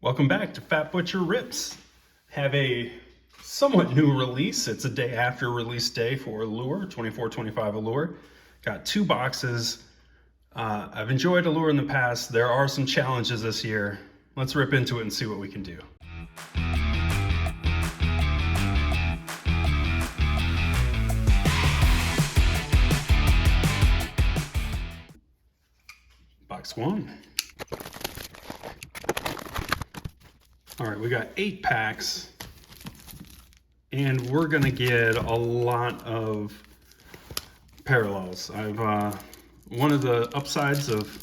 Welcome back to Fat Butcher Rips. Have a somewhat new release. It's a day after release day for Allure, 24-25 Allure. Got two boxes. I've enjoyed Allure in the past. There are some challenges this year. Let's rip into it and see what we can do. Box one. All right, we got 8 packs, and we're gonna get a lot of parallels. One of the upsides of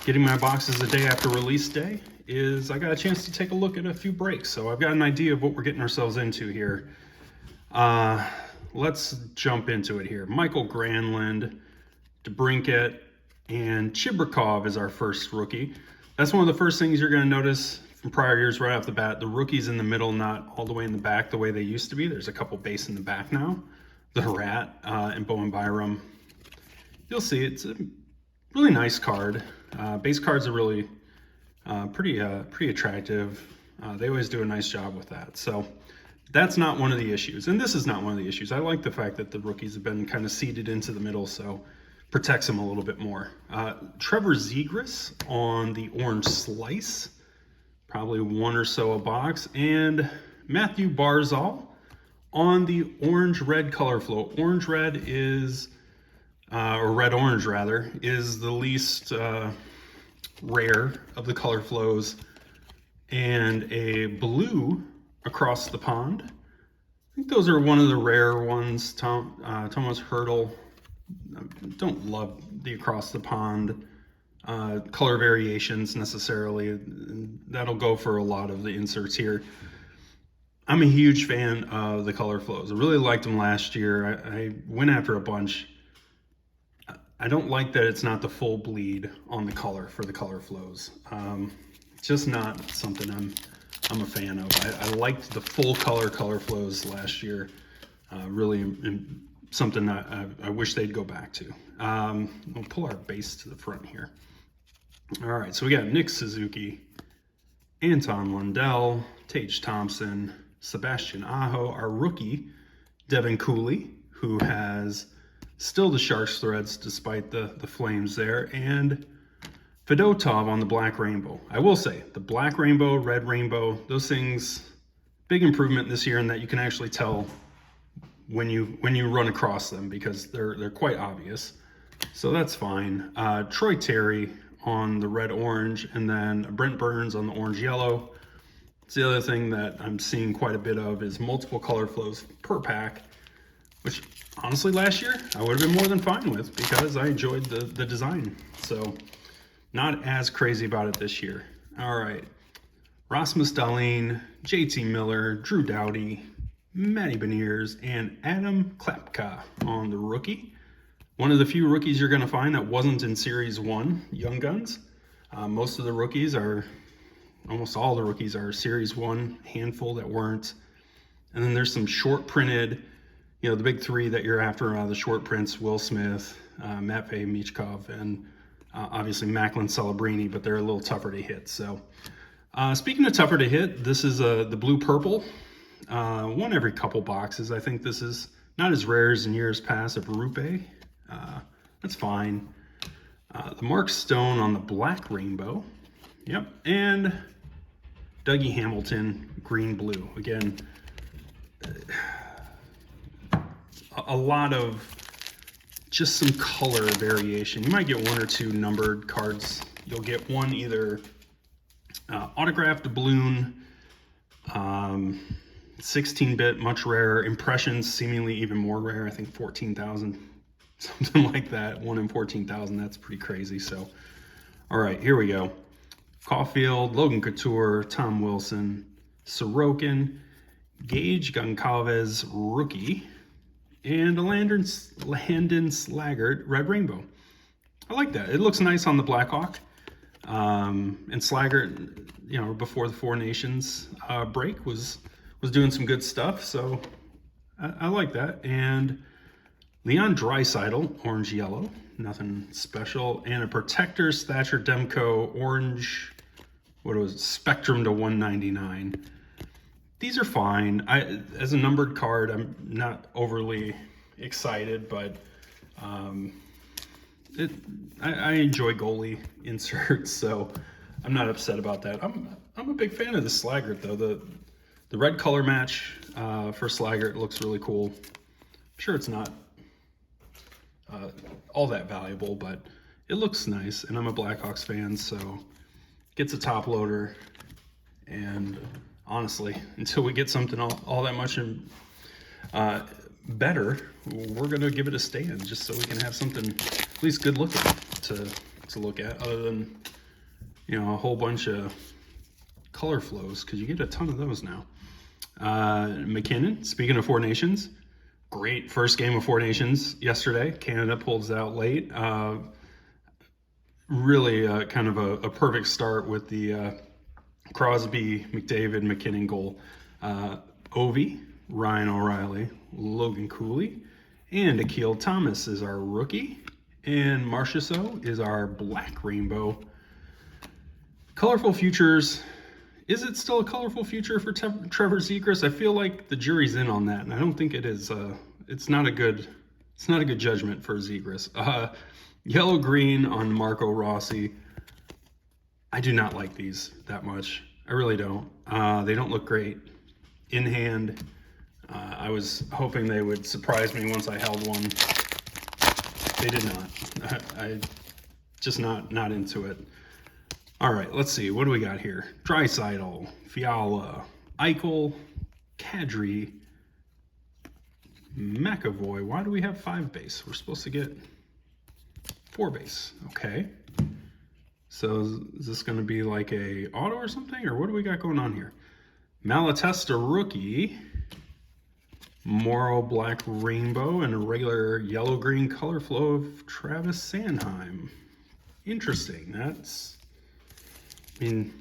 getting my boxes a day after release day is I got a chance to take a look at a few breaks, so I've got an idea of what we're getting ourselves into here. Let's jump into it here. Michael Granlund, DeBrincat, and Chibrikov is our first rookie. That's one of the first things you're gonna notice from prior years right off the bat. The rookies in the middle, not all the way in the back the way they used to be. There's a couple base in the back now. The Rat and Bowen Byram. You'll see it's a really nice card. Base cards are really pretty attractive. They always do a nice job with that. So that's not one of the issues. And this is not one of the issues. I like the fact that the rookies have been kind of seeded into the middle, so protects them a little bit more. Trevor Zegras on the orange slice. Probably one or so a box, and Matthew Barzal on the orange-red color flow. Orange-red is, or red-orange rather, is the least rare of the color flows, and a blue across the pond. I think those are one of the rare ones. Thomas Hurdle. Don't love the across the pond color variations necessarily. That'll go for a lot of the inserts here. I'm a huge fan of the color flows. I really liked them last year. I went after a bunch. I don't like that it's not the full bleed on the color for the color flows. It's just not something I'm a fan of. I liked the full color flows last year. Really something I wish they'd go back to. We'll pull our base to the front here. All right, so we got Nick Suzuki, Anton Lundell, Tage Thompson, Sebastian Aho, our rookie, Devin Cooley, who has still the Sharks threads despite the flames there, and Fedotov on the Black Rainbow. I will say, the Black Rainbow, Red Rainbow, those things, big improvement this year in that you can actually tell when you run across them because they're quite obvious. So that's fine. Troy Terry on the red orange, and then Brent Burns on the orange yellow. It's the other thing that I'm seeing quite a bit of is multiple color flows per pack, which honestly last year I would have been more than fine with because I enjoyed the design. So not as crazy about it this year. All right, Rasmus Dahlin, JT Miller, Drew Doughty, Matty Beniers, and Adam Klapka on the rookie. One of the few rookies you're going to find that wasn't in Series 1 Young Guns. Most of the rookies are, almost all the rookies are Series 1, handful that weren't. And then there's some short printed, the big three that you're after, the short prints, Will Smith, Matvei Michkov, and obviously Macklin Celebrini, but they're a little tougher to hit. So speaking of tougher to hit, this is the blue-purple. One every couple boxes. I think this is not as rare as in years past of Rupe. That's fine. The Mark Stone on the Black Rainbow. Yep. And Dougie Hamilton, green blue. Again, a lot of just some color variation. You might get one or two numbered cards. You'll get one either autographed balloon, 16-bit, much rarer. Impressions, seemingly even more rare. I think 14,000. Something like that, 1 in 14,000, that's pretty crazy. So, all right, here we go. Caulfield, Logan Couture, Tom Wilson, Sorokin, Gage Goncalves, rookie, and a Landon Slaggert, Red Rainbow. I like that. It looks nice on the Blackhawk. And Slaggert, before the Four Nations break was doing some good stuff, so I like that. And Leon Draisaitl, orange yellow, nothing special, and a Protectors Thatcher Demko orange what was it, Spectrum to 199. These are fine. As a numbered card, I'm not overly excited, but I enjoy goalie inserts, so I'm not upset about that. I'm a big fan of the Slaggert though. The red color match for Slaggert looks really cool. I'm sure it's not all that valuable, but it looks nice, and I'm a Blackhawks fan, so gets a top loader. And honestly, until we get something all that much better, we're gonna give it a stand just so we can have something at least good looking to look at, other than, you know, a whole bunch of color flows, because you get a ton of those now. McKinnon, speaking of Four Nations, great first game of Four Nations yesterday. Canada pulls it out late. Really kind of a perfect start with the Crosby, McDavid, McKinnon goal. Ovi, Ryan O'Reilly, Logan Cooley, and Akil Thomas is our rookie. And Marchessault is our Black Rainbow. Colorful futures. Is it still a colorful future for Trevor Zegras? I feel like the jury's in on that, and I don't think it is. It's not a good judgment for Zegras. Yellow green on Marco Rossi. I do not like these that much. I really don't. They don't look great in hand. I was hoping they would surprise me once I held one. They did not. I just not into it. All right, let's see. What do we got here? Draisaitl, Fiala, Eichel, Kadri, McAvoy. Why do we have 5 base? We're supposed to get 4 base. Okay. So is this going to be like a auto or something? Or what do we got going on here? Malatesta rookie. Morrow Black Rainbow, and a regular yellow-green color flow of Travis Sanheim. Interesting. That's, I mean,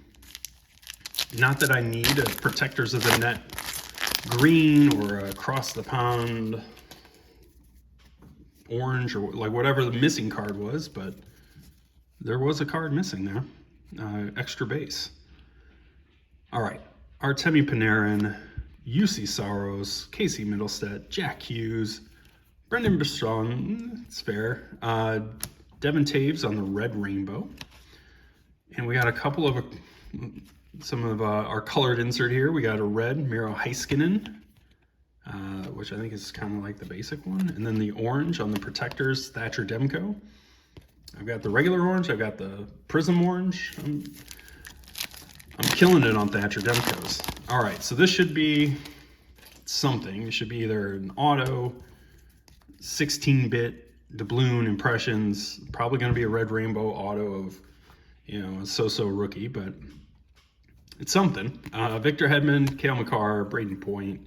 not that I need a Protectors of the Net green or across the pond orange, or like whatever the missing card was, but there was a card missing there. Extra base. All right. Artemi Panarin, UC Saros, Casey Middlestat, Jack Hughes, Brendan Bistron, it's fair. Devin Taves on the red rainbow. And we got a couple of some of our colored insert here. We got a red Miro Heiskanen, which I think is kind of like the basic one. And then the orange on the Protectors, Thatcher Demko. I've got the regular orange. I've got the Prism orange. I'm killing it on Thatcher Demko's. All right, so this should be something. It should be either an auto, 16-bit doubloon impressions. Probably going to be a red rainbow auto of, you know, a so-so rookie, but it's something. Victor Hedman, Cale Makar, Braden Point,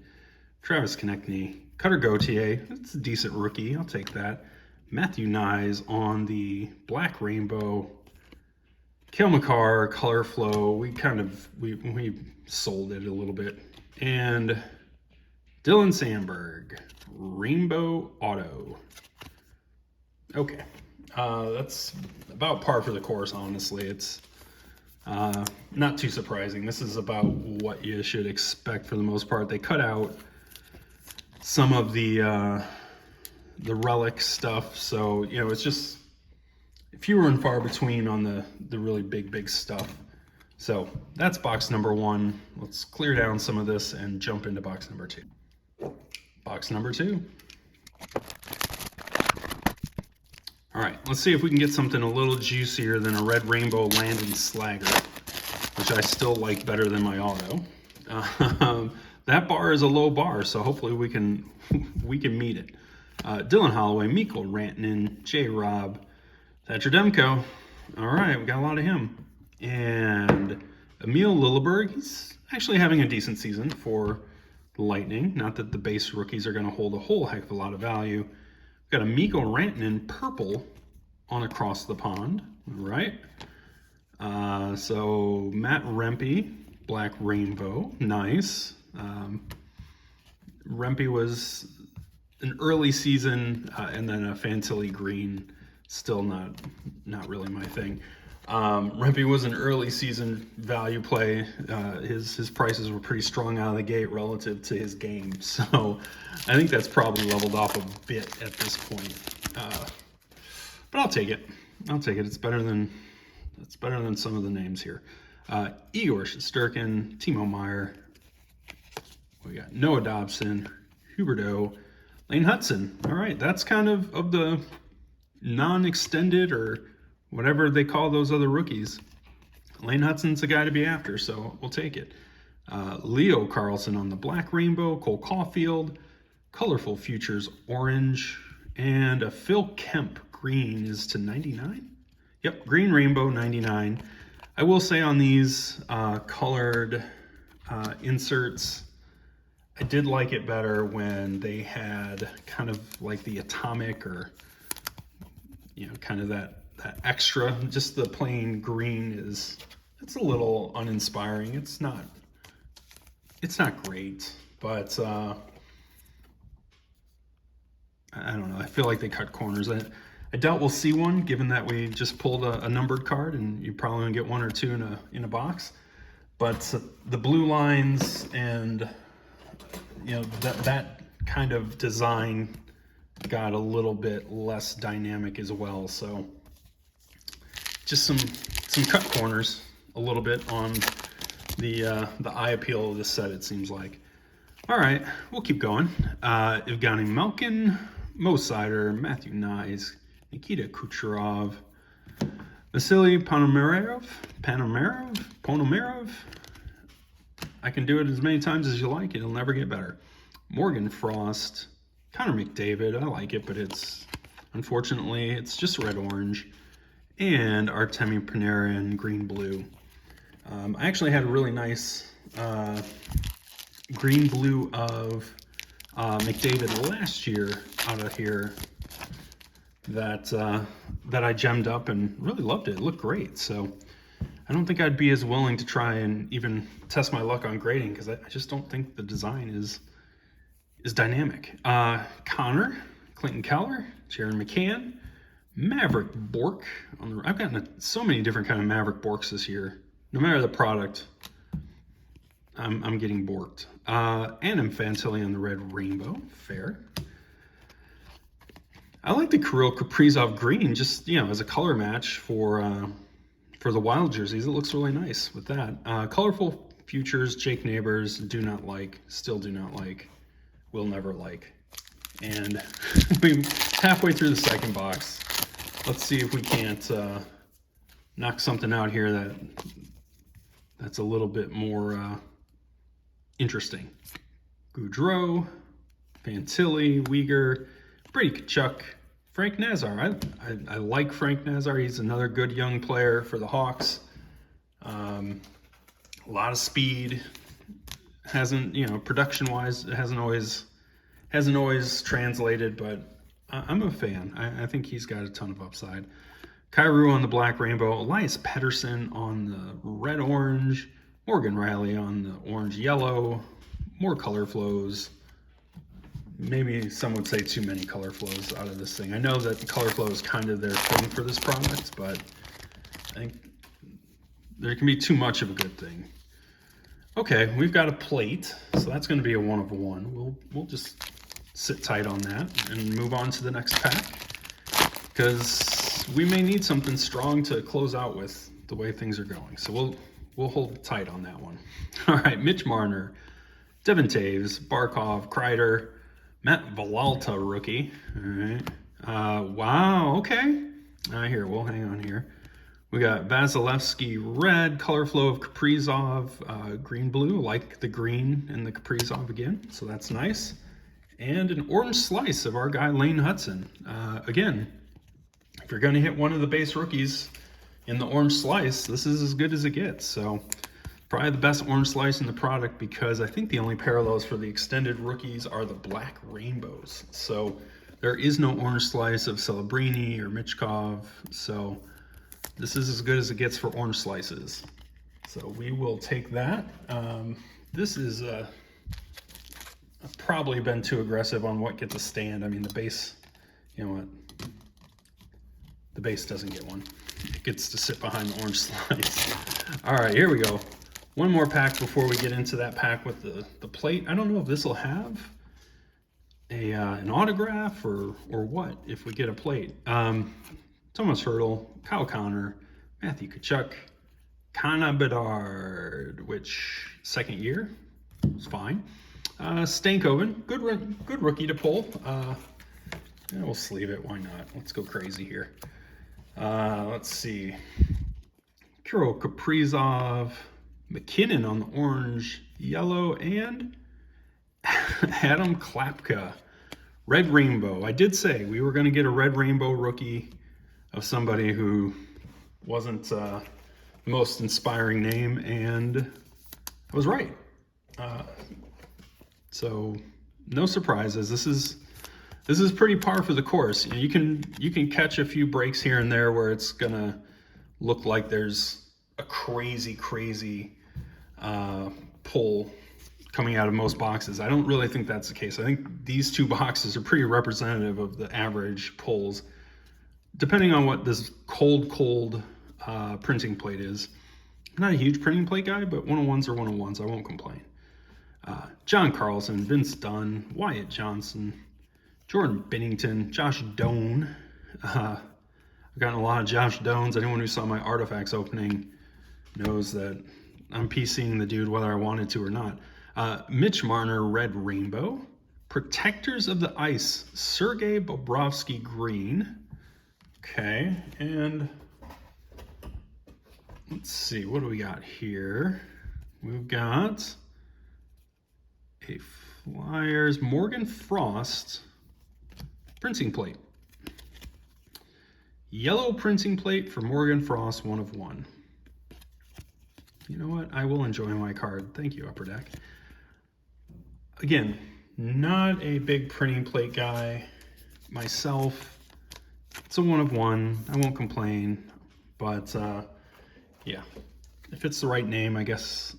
Travis Konechny, Cutter Gauthier. That's a decent rookie. I'll take that. Matthew Nyes on the black rainbow. Cale Makar, color flow. We sold it a little bit. And Dylan Sandberg, rainbow auto. Okay. That's about par for the course, honestly. It's not too surprising. This is about what you should expect for the most part. They cut out some of the relic stuff, so, you know, it's just fewer and far between on the really big stuff. So that's box number 1. Let's clear down some of this and jump into box number 2. Box number 2. All right, let's see if we can get something a little juicier than a red rainbow Landon Slaggert, which I still like better than my auto. That bar is a low bar, so hopefully we can meet it. Dylan Holloway, Mikko Rantanen, J-Rob, Thatcher Demko. All right, we got a lot of him. And Emil Lilleberg, he's actually having a decent season for the Lightning. Not that the base rookies are going to hold a whole heck of a lot of value. We've got a Mikko Rantanen purple on Across the Pond. All right. So Matt Rempe, black rainbow. Nice. Rempe was an early season and then a Fantilli green. Still not really my thing. Rempe was an early season value play. His prices were pretty strong out of the gate relative to his game. So I think that's probably leveled off a bit at this point. But I'll take it. I'll take it. It's better than some of the names here. Igor Shesterkin, Timo Meyer. We got Noah Dobson, Huberdeau, Lane Hudson. All right, that's kind of the non-extended or whatever they call those other rookies. Lane Hudson's a guy to be after, so we'll take it. Leo Carlson on the Black Rainbow, Cole Caulfield, Colorful Futures Orange, and a Phil Kemp green is to 99. Yep, Green Rainbow 99. I will say on these colored inserts, I did like it better when they had kind of like the atomic or, you know, kind of that extra. Just the plain green it's a little uninspiring. It's not great, but I don't know. I feel like they cut corners. I doubt we'll see one, given that we just pulled a numbered card, and you probably gonna get one or two in a box. But the blue lines and, you know, that kind of design got a little bit less dynamic as well. So just some cut corners a little bit on the eye appeal of this set, it seems like. All right, we'll keep going. Evgeny Malkin, Mo Sider, Matthew Nyes, Nikita Kucherov, Vasily Ponomarev. I can do it as many times as you like. It'll never get better. Morgan Frost, Connor McDavid. I like it, but unfortunately, it's just red-orange. And Artemi Panarin, green-blue. I actually had a really nice green-blue of McDavid last year out of here that I gemmed up and really loved it. It looked great. So I don't think I'd be as willing to try and even test my luck on grading because I just don't think the design is dynamic. Connor, Clinton Keller, Jaron McCann, Maverick Bork. I've gotten so many different kind of Maverick Borks this year. No matter the product, I'm getting borked. And Fantilli on the Red Rainbow. Fair. I like the Kirill Kaprizov green, just, you know, as a color match for the Wild jerseys. It looks really nice with that. Colorful Futures, Jake Neighbors, do not like, still do not like, will never like. And we're halfway through the second box. Let's see if we can't knock something out here that's a little bit more interesting. Goudreau, Fantilli, Uyghur, Brady Tkachuk, Frank Nazar. I like Frank Nazar. He's another good young player for the Hawks. A lot of speed. Hasn't, you know, production-wise, it hasn't always translated, but I'm a fan. I think he's got a ton of upside. Kyrou on the Black Rainbow, Elias Pettersson on the Red-Orange, Morgan Riley on the Orange-Yellow, more color flows. Maybe some would say too many color flows out of this thing. I know that the color flow is kind of their thing for this product, but I think there can be too much of a good thing. Okay, we've got a plate, so that's going to be a 1 of 1. We'll just sit tight on that and move on to the next pack, because we may need something strong to close out with the way things are going. So we'll hold tight on that one. All right, Mitch Marner, Devin Taves, Barkov, Kreider, Matt Villalta rookie. All right. Wow, okay. Here, we'll hang on here. We got Vasilevsky red, color flow of Kaprizov, green-blue, like the green in the Kaprizov again, so that's nice. And an orange slice of our guy Lane Hudson. Again, if you're going to hit one of the base rookies in the orange slice, this is as good as it gets. So probably the best orange slice in the product, because I think the only parallels for the extended rookies are the Black Rainbows. So there is no orange slice of Celebrini or Michkov, so this is as good as it gets for orange slices. So we will take that. This is I've probably been too aggressive on what gets a stand. I mean, the base, you know what? The base doesn't get one. it gets to sit behind the orange slice. All right, here we go. One more pack before we get into that pack with the plate. I don't know if this will have an autograph or what if we get a plate. Thomas Hurdle, Kyle Connor, Matthew Tkachuk, Connor Bedard, which second year was fine. Stankoven, good rookie to pull. Yeah, we'll sleeve it. Why not? Let's go crazy here. Let's see. Kirill Kaprizov, McKinnon on the orange, yellow, and Adam Klapka, red rainbow. I did say we were going to get a red rainbow rookie of somebody who wasn't the most inspiring name, and I was right. So no surprises. This is pretty par for the course. You can catch a few breaks here and there where it's gonna look like there's a crazy pull coming out of most boxes. I don't really think that's the case. I think these two boxes are pretty representative of the average pulls, depending on what this cold printing plate is. I'm not a huge printing plate guy, but 101s are 101s. I won't complain. John Carlson, Vince Dunn, Wyatt Johnson, Jordan Binnington, Josh Doan. I've gotten a lot of Josh Doans. Anyone who saw my Artifacts opening knows that I'm PCing the dude whether I wanted to or not. Mitch Marner, red rainbow. Protectors of the Ice, Sergei Bobrovsky, green. Okay, and let's see, what do we got here? We've got a Flyers Morgan Frost printing plate. Yellow printing plate for Morgan Frost, 1 of 1. You know what? I will enjoy my card. Thank you, Upper Deck. Again, not a big printing plate guy myself. It's a 1 of 1. I won't complain, but yeah, if it's the right name, I guess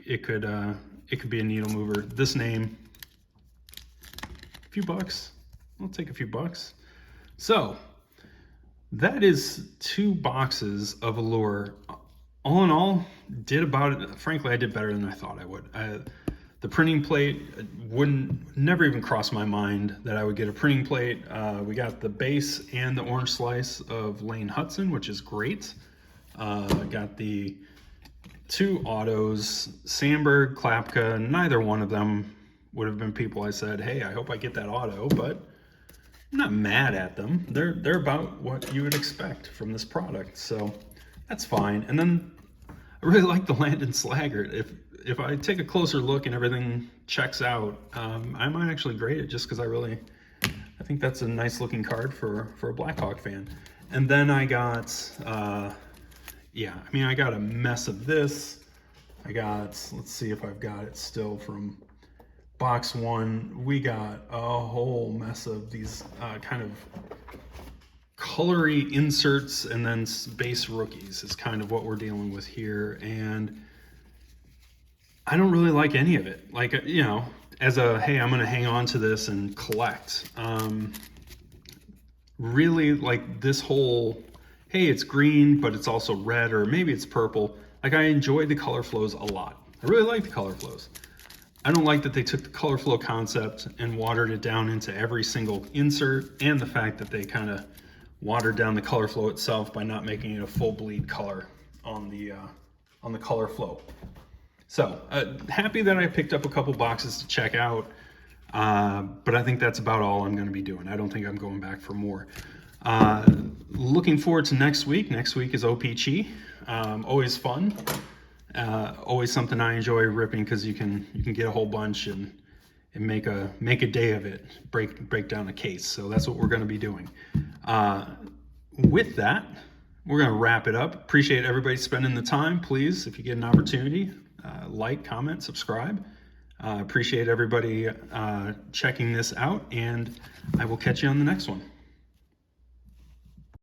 it could be a needle mover. This name, a few bucks. I'll take a few bucks. So that is 2 boxes of Allure. All in all, frankly, I did better than I thought I would. The printing plate never even crossed my mind that I would get a printing plate. We got the base and the orange slice of Lane Hudson, which is great. Got the 2 autos, Sandberg, Klapka. Neither one of them would have been people I said, hey, I hope I get that auto, but I'm not mad at them. They're about what you would expect from this product, so that's fine. And then I really like the Landon Slaggert. If I take a closer look and everything checks out, I might actually grade it just because I think that's a nice looking card for a Blackhawk fan. And then I got, I got a mess of this. Let's see if I've got it still from box 1. We got a whole mess of these kind of colory inserts and then base rookies is kind of what we're dealing with here. And I don't really like any of it. Like, as a, hey, I'm going to hang on to this and collect. Really like this whole, hey, it's green, but it's also red, or maybe it's purple. Like, I enjoy the color flows a lot. I really like the color flows. I don't like that they took the color flow concept and watered it down into every single insert, and the fact that they kind of watered down the color flow itself by not making it a full bleed color on the color flow. So happy that I picked up a couple boxes to check out, but I think that's about all I'm going to be doing. I don't think I'm going back for more. Looking forward to next week. Next week is OPC. Always fun. Always something I enjoy ripping because you can get a whole bunch and make a day of it. Break down a case. So that's what we're going to be doing. With that, we're going to wrap it up. Appreciate everybody spending the time. Please, if you get an opportunity, like, comment, subscribe. Appreciate everybody checking this out, and I will catch you on the next one.